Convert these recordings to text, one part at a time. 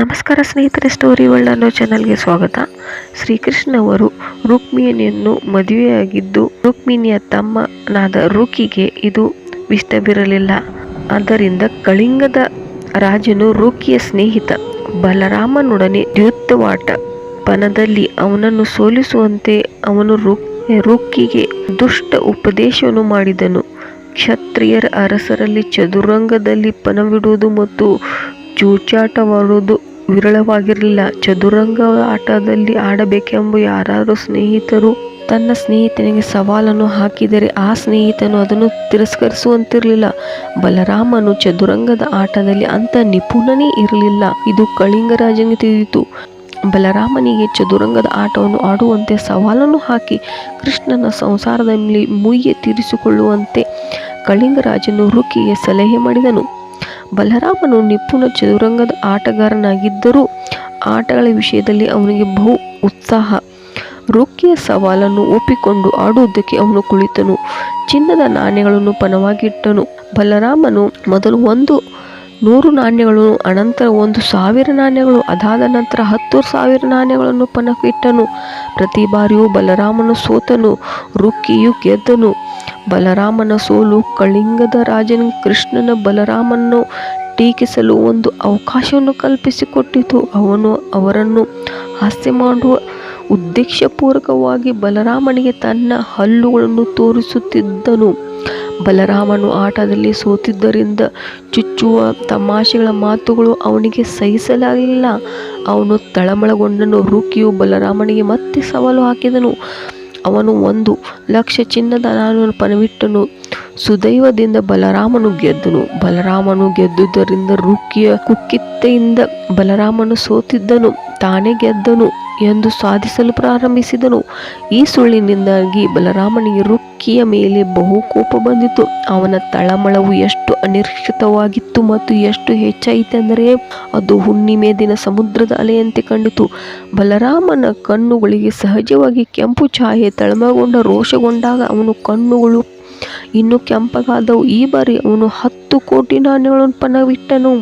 ನಮಸ್ಕಾರ ಸ್ನೇಹಿತರೆ, story world ಅನ್ನೋ ಚಾನಲ್ಗೆ ಸ್ವಾಗತ. ಶ್ರೀಕೃಷ್ಣ ಅವರು ರುಕ್ಮಿಣಿಯನ್ನು ಮದುವೆಯಾಗಿದ್ದು ರುಕ್ಮಿಣಿಯ ತಮ್ಮನಾದ ರುಕಿಗೆ ಇದು ಇಷ್ಟವಿರಲಿಲ್ಲ. ಆದ್ದರಿಂದ ಕಳಿಂಗದ ರಾಜನು ರುಕಿಯ ಸ್ನೇಹಿತ ಬಲರಾಮನೊಡನೆ ದ್ಯೂತವಾಟ ಪನದಲ್ಲಿ ಅವನನ್ನು ಸೋಲಿಸುವಂತೆ ಅವನು ರುಕ್ಕಿಗೆ ದುಷ್ಟ ಉಪದೇಶವನ್ನು ಮಾಡಿದನು. ಕ್ಷತ್ರಿಯರ ಅರಸರಲ್ಲಿ ಚದುರಂಗದಲ್ಲಿ ಪನವಿಡುವುದು ಮತ್ತು ಚೂಚಾಟವಾಡುವುದು ವಿರಳವಾಗಿರಲಿಲ್ಲ. ಚದುರಂಗ ಆಟದಲ್ಲಿ ಆಡಬೇಕೆಂಬ ಯಾರಾದರೂ ಸ್ನೇಹಿತರು ತನ್ನ ಸ್ನೇಹಿತನಿಗೆ ಸವಾಲನ್ನು ಹಾಕಿದರೆ ಆ ಸ್ನೇಹಿತನು ಅದನ್ನು ತಿರಸ್ಕರಿಸುವಂತಿರಲಿಲ್ಲ. ಬಲರಾಮನು ಚದುರಂಗದ ಆಟದಲ್ಲಿ ಅಂಥ ನಿಪುಣನೇ ಇರಲಿಲ್ಲ. ಇದು ಕಳಿಂಗರಾಜನಿಗೆ ತಿಳಿದಿತು. ಬಲರಾಮನಿಗೆ ಚದುರಂಗದ ಆಟವನ್ನು ಆಡುವಂತೆ ಸವಾಲನ್ನು ಹಾಕಿ ಕೃಷ್ಣನ ಸಂಸಾರದ ಮೇಲೆ ಮುಯ್ಯಿ ತೀರಿಸಿಕೊಳ್ಳುವಂತೆ ಕಳಿಂಗರಾಜನು ರುಕಿಗೆ ಸಲಹೆ ಮಾಡಿದನು. ಬಲರಾಮನು ನಿಪುಣ ಚದುರಂಗದ ಆಟಗಾರನಾಗಿದ್ದರೂ ಆಟಗಳ ವಿಷಯದಲ್ಲಿ ಅವನಿಗೆ ಬಹು ಉತ್ಸಾಹ. ರುಕಿಯ ಸವಾಲನ್ನು ಒಪ್ಪಿಕೊಂಡು ಆಡುವುದಕ್ಕೆ ಅವನು ಕುಳಿತನು. ಚಿನ್ನದ ನಾಣ್ಯಗಳನ್ನು ಪಣವಾಗಿಟ್ಟನು. ಬಲರಾಮನು ಮೊದಲು 100 ನಾಣ್ಯಗಳನ್ನು, ಅನಂತರ 1,000 ನಾಣ್ಯಗಳು, ಅದಾದ ನಂತರ 10,000 ನಾಣ್ಯಗಳನ್ನು ಪಣಕ್ಕಿಟ್ಟನು. ಪ್ರತಿ ಬಾರಿಯೂ ಬಲರಾಮನು ಸೋತನು, ರುಕ್ಕಿಯು ಗೆದ್ದನು. ಬಲರಾಮನ ಸೋಲು ಕಳಿಂಗದ ರಾಜನಿಗೆ ಕೃಷ್ಣನ ಬಲರಾಮನನ್ನು ಟೀಕಿಸಲು ಒಂದು ಅವಕಾಶವನ್ನು ಕಲ್ಪಿಸಿಕೊಟ್ಟಿತು. ಅವನು ಅವರನ್ನು ಹಾಸ್ಯ ಮಾಡುವ ಉದ್ದೇಶಪೂರ್ವಕವಾಗಿ ಬಲರಾಮನಿಗೆ ತನ್ನ ಹಲ್ಲುಗಳನ್ನು ತೋರಿಸುತ್ತಿದ್ದನು. ಬಲರಾಮನು ಆಟದಲ್ಲಿ ಸೋತಿದ್ದರಿಂದ ಚುಚ್ಚುವ ತಮಾಷೆಗಳ ಮಾತುಗಳು ಅವನಿಗೆ ಸಹಿಸಲಾಗಲಿಲ್ಲ. ಅವನು ತಳಮಳಗೊಂಡನು. ರುಕಿಯು ಬಲರಾಮನಿಗೆ ಮತ್ತೆ ಸವಾಲು ಹಾಕಿದನು. ಅವನು 1,00,000 ಚಿನ್ನದ ನಾಣ್ಯವನ್ನು ಪಣವಿಟ್ಟನು. ಸುದೈವದಿಂದ ಬಲರಾಮನು ಗೆದ್ದನು. ಬಲರಾಮನು ಗೆದ್ದುದರಿಂದ ರುಕಿಯ ಕುಕ್ಕಿತ್ತೆಯಿಂದ ಬಲರಾಮನು ಸೋತಿದ್ದನು, ತಾನೇ ಗೆದ್ದನು ಎಂದು ಸಾಧಿಸಲು ಪ್ರಾರಂಭಿಸಿದನು. ಈ ಸುಳ್ಳಿನಿಂದಾಗಿ ಬಲರಾಮನಿಗೆ ರುಕ್ಕಿಯ ಮೇಲೆ ಬಹು ಕೋಪ ಬಂದಿತು. ಅವನ ತಳಮಳವು ಎಷ್ಟು ಅನಿರೀಕ್ಷಿತವಾಗಿತ್ತು ಮತ್ತು ಎಷ್ಟು ಹೆಚ್ಚಾಯಿತೆಂದರೆ ಅದು ಹುಣ್ಣಿಮೆ ದಿನ ಸಮುದ್ರದ ಅಲೆಯಂತೆ ಕಂಡಿತು. ಬಲರಾಮನ ಕಣ್ಣುಗಳಿಗೆ ಸಹಜವಾಗಿ ಕೆಂಪು ಛಾಯೆ ತಳಮಳಗೊಂಡ. ರೋಷಗೊಂಡಾಗ ಅವನ ಕಣ್ಣುಗಳು ಇನ್ನೂ ಕೆಂಪಗಾದವು. ಈ ಬಾರಿ ಅವನು 10 ಕೋಟಿ ನಾಣ್ಯಗಳನ್ನು ಪಣವಿಟ್ಟನು.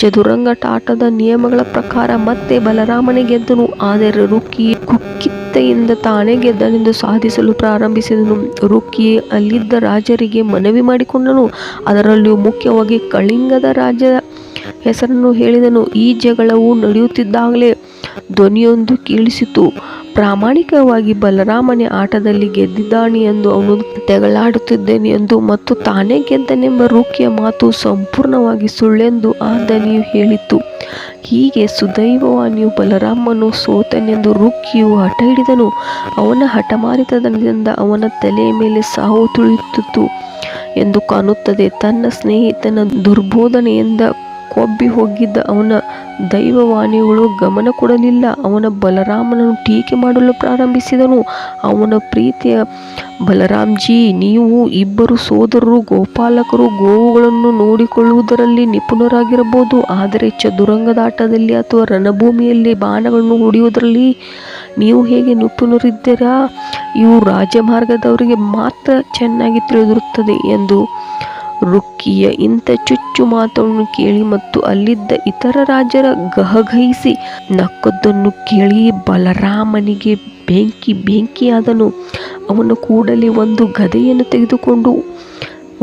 ಚದುರಂಗಾಟದ ನಿಯಮಗಳ ಪ್ರಕಾರ ಮತ್ತೆ ಬಲರಾಮನೇ ಗೆದ್ದನು. ಆದರೆ ರುಕ್ಕಿ ಕುಕ್ಕಿತ್ತೆಯಿಂದ ತಾನೇ ಗೆದ್ದನೆಂದು ಸಾಧಿಸಲು ಪ್ರಾರಂಭಿಸಿದನು. ರುಕ್ಕಿ ಅಲ್ಲಿದ್ದ ರಾಜರಿಗೆ ಮನವಿ ಮಾಡಿಕೊಂಡನು. ಅದರಲ್ಲಿಯೂ ಮುಖ್ಯವಾಗಿ ಕಳಿಂಗದ ರಾಜರ ಹೆಸರನ್ನು ಹೇಳಿದನು. ಈ ಜಗಳವು ನಡೆಯುತ್ತಿದ್ದಾಗಲೇ ಧ್ವನಿಯೊಂದು ಕೇಳಿಸಿತು. ಪ್ರಾಮಾಣಿಕವಾಗಿ ಬಲರಾಮನೇ ಆಟದಲ್ಲಿ ಗೆದ್ದಿದ್ದಾನೆ ಎಂದು, ಅವನು ತೆಗಳಾಡುತ್ತಿದ್ದೇನೆ ಎಂದು ಮತ್ತು ತಾನೇ ಗೆದ್ದನೆಂಬ ರುಕ್ಕಿಯ ಮಾತು ಸಂಪೂರ್ಣವಾಗಿ ಸುಳ್ಳೆಂದು ಆ ಧ್ವನಿಯು ಹೇಳಿತು. ಹೀಗೆ ಸುದೈವವಾಣಿಯು ಬಲರಾಮನು ಸೋತನೆಂದು ರುಕ್ಕಿಯು ಹಠ ಹಿಡಿದನು. ಅವನ ಹಠಮಾರಿತನದಿಂದ ಅವನ ತಲೆಯ ಮೇಲೆ ಸಾವು ತುಳಿಯುತ್ತಿತ್ತು ಎಂದು ಕಾಣುತ್ತದೆ. ತನ್ನ ಸ್ನೇಹಿತನ ದುರ್ಬೋಧನೆಯಿಂದ ಕೊಬ್ಬಿ ಹೋಗಿದ್ದ ಅವನ ದೈವವಾಣಿಗಳು ಗಮನ ಕೊಡಲಿಲ್ಲ. ಅವನ ಬಲರಾಮನನ್ನು ಟೀಕೆ ಮಾಡಲು ಪ್ರಾರಂಭಿಸಿದನು. ಅವನ ಪ್ರೀತಿಯ ಬಲರಾಮ್ಜಿ, ನೀವು ಇಬ್ಬರು ಸೋದರರು ಗೋಪಾಲಕರು. ಗೋವುಗಳನ್ನು ನೋಡಿಕೊಳ್ಳುವುದರಲ್ಲಿ ನಿಪುಣರಾಗಿರಬಹುದು, ಆದರೆ ಚದುರಂಗದಾಟದಲ್ಲಿ ಅಥವಾ ರಣಭೂಮಿಯಲ್ಲಿ ಬಾಣಗಳನ್ನು ಹೊಡೆಯುವುದರಲ್ಲಿ ನೀವು ಹೇಗೆ ನಿಪುಣರಿದ್ದೀರಾ? ಇವು ರಾಜಮಾರ್ಗದವರಿಗೆ ಮಾತ್ರ ಚೆನ್ನಾಗಿ ತಿಳಿದಿರುತ್ತದೆ ಎಂದು ರುಕ್ಕಿಯ ಇಂಥ ಚುಚ್ಚು ಮಾತನ್ನು ಕೇಳಿ ಮತ್ತು ಅಲ್ಲಿದ್ದ ಇತರ ರಾಜರ ಗಹಗಹಿಸಿ ನಕ್ಕದ್ದನ್ನು ಕೇಳಿ ಬಲರಾಮನಿಗೆ ಬೆಂಕಿಯಾದನು. ಅವನು ಕೂಡಲೇ ಒಂದು ಗದೆಯನ್ನು ತೆಗೆದುಕೊಂಡು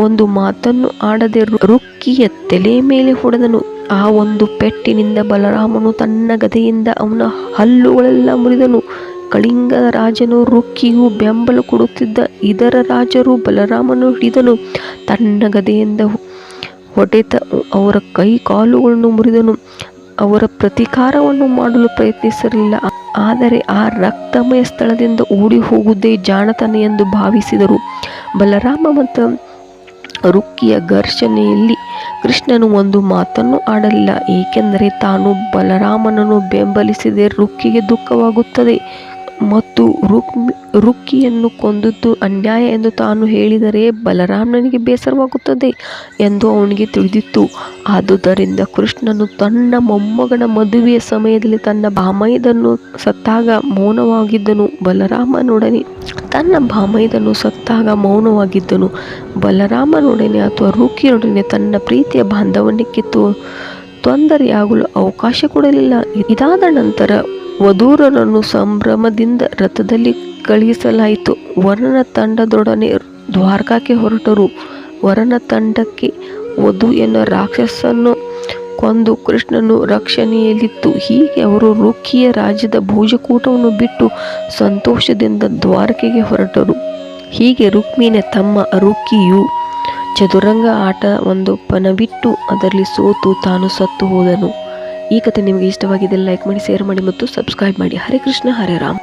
ಒಂದು ಮಾತನ್ನು ಆಡದೆ ರುಕ್ಕಿಯ ತಲೆಯ ಮೇಲೆ ಹೊಡೆದನು. ಆ ಒಂದು ಪೆಟ್ಟಿನಿಂದ ಬಲರಾಮನು ತನ್ನ ಗದೆಯಿಂದ ಅವನ ಹಲ್ಲುಗಳೆಲ್ಲ ಮುರಿದನು. ಕಳಿಂಗದ ರಾಜನು ರುಕ್ಕಿಗೂ ಬೆಂಬಲ ಕೊಡುತ್ತಿದ್ದ ಇದರ ರಾಜರು ಬಲರಾಮನು ಹಿಡಿದನು. ತನ್ನ ಗದೆಯಿಂದ ಹೊಡೆತ ಅವರ ಕೈ ಕಾಲುಗಳನ್ನು ಮುರಿದನು. ಅವರ ಪ್ರತೀಕಾರವನ್ನು ಮಾಡಲು ಪ್ರಯತ್ನಿಸಲಿಲ್ಲ, ಆದರೆ ಆ ರಕ್ತಮಯ ಸ್ಥಳದಿಂದ ಓಡಿ ಹೋಗುವುದೇ ಜಾಣತನ ಎಂದು ಭಾವಿಸಿದರು. ಬಲರಾಮ ಮತ್ತು ರುಕ್ಕಿಯ ಘರ್ಷಣೆಯಲ್ಲಿ ಕೃಷ್ಣನು ಒಂದು ಮಾತನ್ನು ಆಡಲಿಲ್ಲ, ಏಕೆಂದರೆ ತಾನು ಬಲರಾಮನನ್ನು ಬೆಂಬಲಿಸಿದರೆ ರುಕ್ಕಿಗೆ ದುಃಖವಾಗುತ್ತದೆ ಮತ್ತು ರುಕ್ಕಿಯನ್ನು ಕೊಂದದ್ದು ಅನ್ಯಾಯ ಎಂದು ತಾನು ಹೇಳಿದರೆ ಬಲರಾಮನಿಗೆ ಬೇಸರವಾಗುತ್ತದೆ ಎಂದು ಅವನಿಗೆ ತಿಳಿದಿತ್ತು. ಆದುದರಿಂದ ಕೃಷ್ಣನು ತನ್ನ ಮೊಮ್ಮಗನ ಮದುವೆಯ ಸಮಯದಲ್ಲಿ ತನ್ನ ಭಾಮೈದನು ಸತ್ತಾಗ ಮೌನವಾಗಿದ್ದನು. ಬಲರಾಮನೊಡನೆ ಅಥವಾ ರುಕ್ಕಿಯೊಡನೆ ತನ್ನ ಪ್ರೀತಿಯ ಬಾಂಧವ್ಯಕ್ಕೆ ತೊಂದರೆಯಾಗಲು ಅವಕಾಶ ಕೊಡಲಿಲ್ಲ. ಇದಾದ ನಂತರ ವಧೂರರನ್ನು ಸಂಭ್ರಮದಿಂದ ರಥದಲ್ಲಿ ಕಳುಹಿಸಲಾಯಿತು. ವರನ ತಂಡದೊಡನೆ ದ್ವಾರಕಾಕ್ಕೆ ಹೊರಟರು. ವರನ ತಂಡಕ್ಕೆ ವಧು ಎನ್ನುವ ರಾಕ್ಷಸನ್ನು ಕೊಂದು ಕೃಷ್ಣನು ರಕ್ಷಣೆಯಲ್ಲಿತ್ತು. ಹೀಗೆ ಅವರು ರುಕ್ಕಿಯ ರಾಜ್ಯದ ಭೋಜಕೂಟವನ್ನು ಬಿಟ್ಟು ಸಂತೋಷದಿಂದ ದ್ವಾರಕೆಗೆ ಹೊರಟರು. ಹೀಗೆ ರುಕ್ಮಿಣಿಯ ತಮ್ಮ ರುಕ್ಕಿಯು ಚದುರಂಗ ಆಟ ಒಂದು ಪಣವಿಟ್ಟು ಅದರಲ್ಲಿ ಸೋತು ತಾನು ಸತ್ತು ಹೋದನು. ಈ ಕಥೆ ನಿಮಗೆ ಇಷ್ಟವಾಗಿದ್ದರೆ ಲೈಕ್ ಮಾಡಿ, ಶೇರ್ ಮಾಡಿ ಮತ್ತು ಸಬ್ಸ್ಕ್ರೈಬ್ ಮಾಡಿ. ಹರೇ ಕೃಷ್ಣ, ಹರೇ ರಾಮ್.